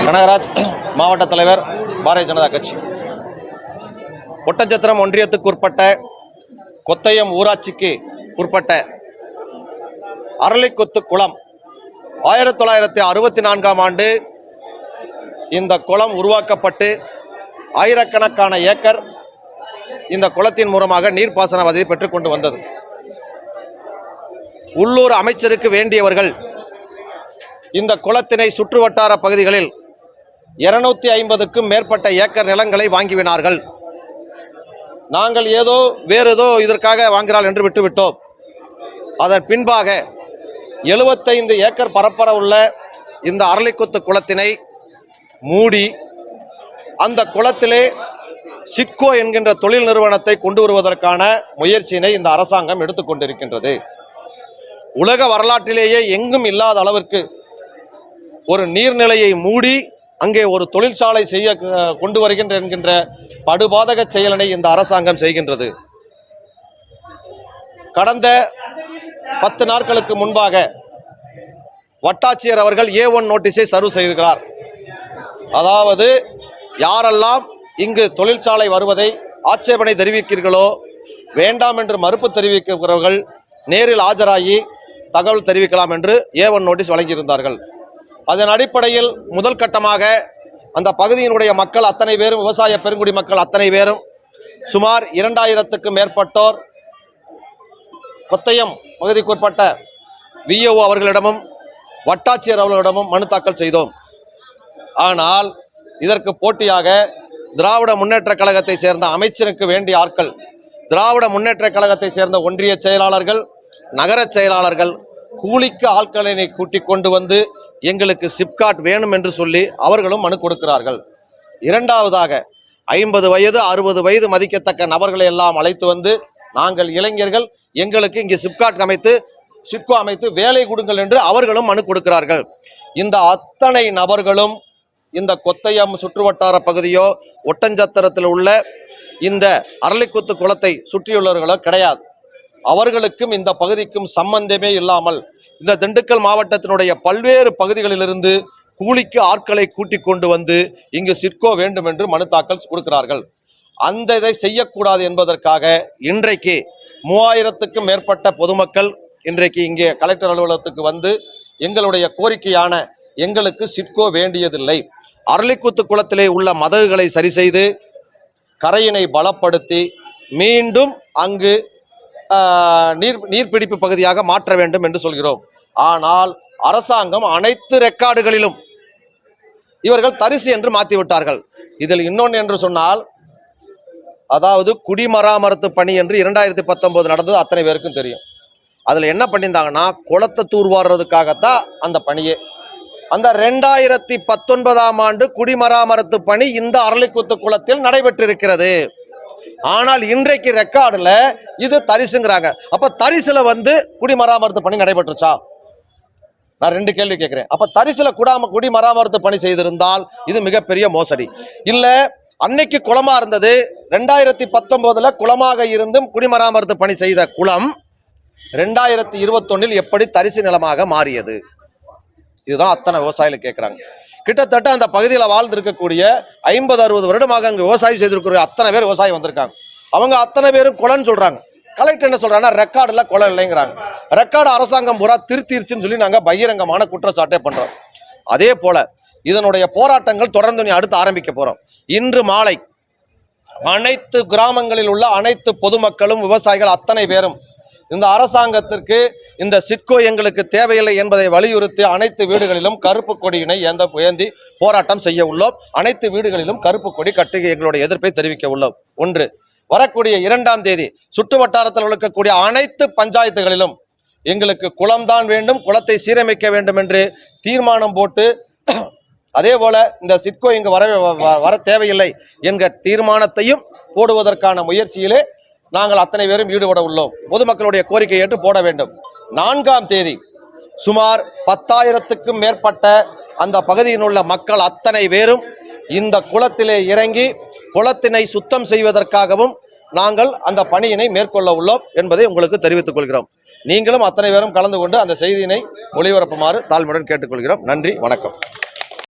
கனகராஜ், மாவட்ட தலைவர், பாரதிய ஜனதா கட்சி. ஒட்டஞ்சத்திரம் ஒன்றியத்துக்கு உட்பட்ட கொத்தயம் ஊராட்சிக்கு உட்பட்ட அரளிக்குத்து குளம் 1964ஆம் ஆண்டு இந்த குளம் உருவாக்கப்பட்டு ஆயிரக்கணக்கான ஏக்கர் இந்த குளத்தின் மூலமாக நீர்ப்பாசன வசதி பெற்றுக் கொண்டு வந்தது. உள்ளூர் அமைச்சருக்கு வேண்டியவர்கள் இந்த குளத்தினை சுற்றுவட்டார பகுதிகளில் 250க்கும் மேற்பட்ட ஏக்கர் நிலங்களை வாங்கிவினார்கள். நாங்கள் வேறு ஏதோ இதற்காக வாங்கிறாள் என்று விட்டுவிட்டோம். அதன் பின்பாக 75 ஏக்கர் பரப்பளவுள்ள இந்த அரளிக்குத்து குளத்தினை மூடி அந்த குளத்திலே சிட்கோ என்கின்ற தொழில் நிறுவனத்தை கொண்டு வருவதற்கான முயற்சியினை இந்த அரசாங்கம் எடுத்துக்கொண்டிருக்கின்றது. உலக வரலாற்றிலேயே எங்கும் இல்லாத அளவிற்கு ஒரு நீர்நிலையை மூடி அங்கே ஒரு தொழிற்சாலை செய்ய கொண்டு வருகின்ற என்கின்ற படுபாதக செயலினை இந்த அரசாங்கம் செய்கின்றது. கடந்த 10 நாட்களுக்கு முன்பாக வட்டாட்சியர் அவர்கள் A1 நோட்டீஸை சர்வ் செய்திருக்கிறார். அதாவது யாரெல்லாம் இங்கு தொழிற்சாலை வருவதை ஆட்சேபனை தெரிவிக்கிறீர்களோ, வேண்டாம் என்று மறுப்பு தெரிவிக்கிறவர்கள் நேரில் ஆஜராகி தகவல் தெரிவிக்கலாம் என்று A1 நோட்டீஸ் வழங்கியிருந்தார்கள். அதன் அடிப்படையில் முதல் கட்டமாக அந்த பகுதியினுடைய மக்கள் அத்தனை பேரும், விவசாய பெருங்குடி மக்கள் அத்தனை பேரும், சுமார் 2000க்கும் மேற்பட்டோர் கொத்தயம் பகுதிக்குட்பட்ட VO அவர்களிடமும் வட்டாட்சியர் அவர்களிடமும் மனு தாக்கல் செய்தோம். ஆனால் இதற்கு போட்டியாக திராவிட முன்னேற்ற கழகத்தை சேர்ந்த அமைச்சருக்கு வேண்டிய ஆட்கள், திராவிட முன்னேற்ற கழகத்தை சேர்ந்த ஒன்றிய செயலாளர்கள், நகர செயலாளர்கள் கூலிக்கு ஆட்களை கூட்டிக் கொண்டு வந்து எங்களுக்கு சிப்காட் வேணும் என்று சொல்லி அவர்களும் மனு கொடுக்கிறார்கள். இரண்டாவதாக 50 வயது 60 வயது மதிக்கத்தக்க நபர்களை எல்லாம் அழைத்து வந்து, நாங்கள் இளைஞர்கள், எங்களுக்கு இங்கே சிட்கோ அமைத்து வேலை கொடுங்கள் என்று அவர்களும் மனு கொடுக்கிறார்கள். இந்த அத்தனை நபர்களும் இந்த கொத்தயம் சுற்றுவட்டார பகுதியோ ஒட்டஞ்சத்திரத்தில் உள்ள இந்த அரளிக்குத்து குளத்தை சுற்றியுள்ளவர்களோ கிடையாது. அவர்களுக்கும் இந்த பகுதிக்கும் சம்பந்தமே இல்லாமல் இந்த திண்டுக்கல் மாவட்டத்தினுடைய பல்வேறு பகுதிகளிலிருந்து கூலிக்கு ஆட்களை கூட்டிக் கொண்டு வந்து இங்கு சிட்கோ வேண்டும் என்று மனு தாக்கல் கொடுக்கிறார்கள். அந்த இதை செய்யக்கூடாது என்பதற்காக இன்றைக்கு 3000க்கும் மேற்பட்ட பொதுமக்கள் இன்றைக்கு இங்கே கலெக்டர் அலுவலகத்துக்கு வந்து எங்களுடைய கோரிக்கையான எங்களுக்கு சிட்கோ வேண்டியதில்லை, அரளிக்குத்து குளத்திலே உள்ள மதகுகளை சரி செய்து கரையினை பலப்படுத்தி மீண்டும் அங்கு நீர்பிடிப்பு பகுதியாக மாற்ற வேண்டும் என்று சொல்கிறோம். ஆனால் அரசாங்கம் அனைத்து ரெக்கார்டுகளிலும் இவர்கள் தரிசு என்று மாற்றிவிட்டார்கள். இதில் இன்னொன்று என்று சொன்னால், அதாவது குடிமராமத்து பணி என்று 2019 நடந்தது அத்தனை பேருக்கும் தெரியும். அதில் என்ன பண்ணியிருந்தாங்கன்னா, குளத்தை தூர்வாடுறதுக்காகத்தான் அந்த பணியே. அந்த 2019ஆம் ஆண்டு குடிமராமத்து பணி இந்த அரளிக்குத்து குளத்தில் நடைபெற்றிருக்கிறது. ஆனால் இன்றைக்கு ரெக்கார்டுல இது தரிசுங்கிறாங்க. அப்ப தரிசுல வந்து குடிமராமத்து பணி நடைபெற்றுச்சா? நான் 2 கேள்வி கேட்கிறேன். அப்ப தரிசுல குடிமராமத்து பணி செய்திருந்தால் இது மிகப்பெரிய மோசடி. இல்ல அன்னைக்கு குளமா இருந்தது, 2019 குளமாக இருந்தும் குடிமராமத்து பணி செய்த குளம் 2021 எப்படி தரிசு நிலமாக மாறியது? இதுதான் அத்தனை விவசாயிகள் கேட்கிறாங்க. கிட்டத்தட்ட அந்த பகுதியில் வாழ்ந்திருக்கக்கூடிய 50-60 வருடமாக அங்கே விவசாயம் செய்திருக்கிற அத்தனை பேர் விவசாயம் வந்திருக்காங்க. அவங்க அத்தனை பேரும் குளம்னு சொல்றாங்க. கலெக்டர் என்ன சொல்றாங்கன்னா, ரெக்கார்டுல குளம் இல்லைங்கிறாங்க. ரெக்கார்டு அரசாங்கம் பூரா திருத்திருச்சுன்னு சொல்லி நாங்கள் பகிரங்கமான குற்றச்சாட்டே பண்றோம். அதே போல இதனுடைய போராட்டங்கள் தொடர்ந்து அடுத்து ஆரம்பிக்க போறோம். இன்று மாலை அனைத்து கிராமங்களில் உள்ள அனைத்து பொதுமக்களும் விவசாயிகள் அத்தனை பேரும் இந்த அரசாங்கத்திற்கு இந்த சிட்கோ எங்களுக்கு தேவையில்லை என்பதை வலியுறுத்தி அனைத்து வீடுகளிலும் கருப்பு கொடியினை ஏந்தி போராட்டம் செய்ய உள்ளோம். அனைத்து வீடுகளிலும் கருப்பு கொடி கட்டி எங்களுடைய எதிர்ப்பை தெரிவிக்க உள்ளோம். ஒன்று, வரக்கூடிய 2ஆம் தேதி சுற்று வட்டாரத்தில் இருக்கக்கூடிய அனைத்து பஞ்சாயத்துகளிலும் எங்களுக்கு குளம்தான் வேண்டும், குளத்தை சீரமைக்க வேண்டும் என்று தீர்மானம் போட்டு, அதே போல இந்த சிட்கோ இங்கு வர தேவையில்லை என்கிற தீர்மானத்தையும் போடுவதற்கான முயற்சியிலே நாங்கள் அத்தனை பேரும் ஈடுபட உள்ளோம். பொதுமக்களுடைய கோரிக்கை ஏற்று போட வேண்டும். 4ஆம் தேதி சுமார் 10,000க்கும் மேற்பட்ட அந்த பகுதியில் உள்ள மக்கள் அத்தனை பேரும் இந்த குளத்திலே இறங்கி குளத்தினை சுத்தம் செய்வதற்காகவும் நாங்கள் அந்த பணியினை மேற்கொள்ள உள்ளோம் என்பதை உங்களுக்கு தெரிவித்துக் கொள்கிறோம். நீங்களும் அத்தனை பேரும் கலந்து கொண்டு அந்த செய்தியினை ஒளிபரப்புமாறு தாழ்மையுடன் கேட்டுக்கொள்கிறோம். நன்றி, வணக்கம்.